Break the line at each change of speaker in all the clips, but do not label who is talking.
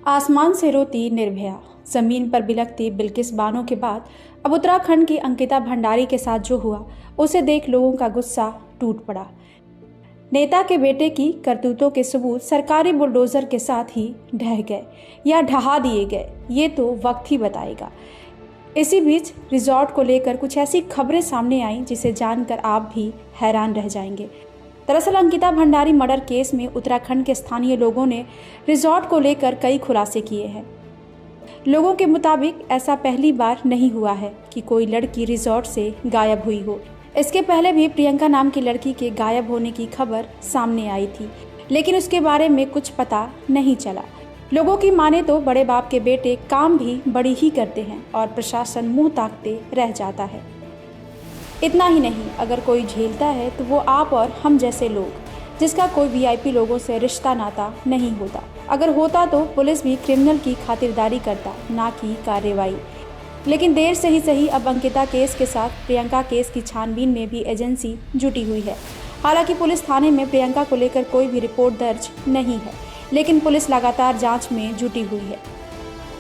आसमान से रोती निर्भया, जमीन पर बिलखती बिल्किस बानो के बाद अब उत्तराखंड की अंकिता भंडारी के साथ जो हुआ उसे देख लोगों का गुस्सा टूट पड़ा। नेता के बेटे की करतूतों के सबूत सरकारी बुलडोजर के साथ ही ढह गए या ढहा दिए गए, ये तो वक्त ही बताएगा। इसी बीच रिजॉर्ट को लेकर कुछ ऐसी खबरें सामने आईं जिसे जानकर आप भी हैरान रह जाएंगे। दरअसल अंकिता भंडारी मर्डर केस में उत्तराखंड के स्थानीय लोगों ने रिजॉर्ट को लेकर कई खुलासे किए हैं। लोगों के मुताबिक ऐसा पहली बार नहीं हुआ है कि कोई लड़की रिजॉर्ट से गायब हुई हो। इसके पहले भी प्रियंका नाम की लड़की के गायब होने की खबर सामने आई थी, लेकिन उसके बारे में कुछ पता नहीं चला। लोगों की माने तो बड़े बाप के बेटे काम भी बड़ी ही करते हैं और प्रशासन मुंह ताकते रह जाता है। इतना ही नहीं, अगर कोई झेलता है तो वो आप और हम जैसे लोग, जिसका कोई वीआईपी लोगों से रिश्ता नाता नहीं होता। अगर होता तो पुलिस भी क्रिमिनल की खातिरदारी करता, ना कि कार्रवाई। लेकिन देर से ही सही, अब अंकिता केस के साथ प्रियंका केस की छानबीन में भी एजेंसी जुटी हुई है। हालांकि पुलिस थाने में प्रियंका को लेकर कोई भी रिपोर्ट दर्ज नहीं है, लेकिन पुलिस लगातार जांच में जुटी हुई है।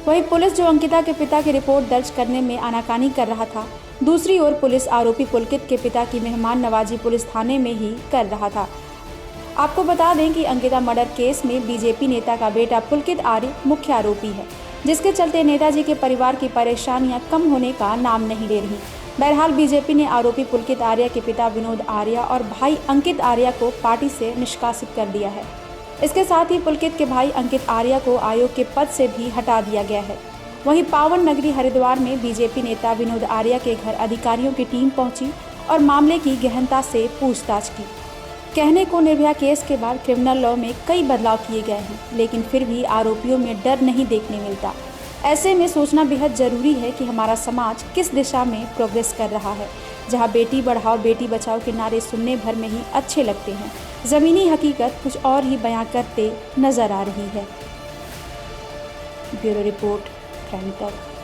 वहीं पुलिस जो अंकिता के पिता की रिपोर्ट दर्ज करने में आनाकानी कर रहा था, दूसरी ओर पुलिस आरोपी पुलकित के पिता की मेहमान नवाजी पुलिस थाने में ही कर रहा था। आपको बता दें कि अंकिता मर्डर केस में बीजेपी नेता का बेटा पुलकित आर्य मुख्य आरोपी है, जिसके चलते नेताजी के परिवार की परेशानियां कम होने का नाम नहीं ले रही। बहरहाल बीजेपी ने आरोपी पुलकित आर्य के पिता विनोद आर्य और भाई अंकित आर्य को पार्टी से निष्कासित कर दिया है। इसके साथ ही पुलकित के भाई अंकित आर्य को आयोग के पद से भी हटा दिया गया है। वहीं पावन नगरी हरिद्वार में बीजेपी नेता विनोद आर्य के घर अधिकारियों की टीम पहुंची और मामले की गहनता से पूछताछ की। कहने को निर्भया केस के बाद क्रिमिनल लॉ में कई बदलाव किए गए हैं, लेकिन फिर भी आरोपियों में डर नहीं देखने मिलता। ऐसे में सोचना बेहद जरूरी है कि हमारा समाज किस दिशा में प्रोग्रेस कर रहा है। जहां बेटी बढ़ाओ बेटी बचाओ के नारे सुनने भर में ही अच्छे लगते हैं, ज़मीनी हकीकत कुछ और ही बयां करते नजर आ रही है। ब्यूरो रिपोर्ट, क्राइम तक।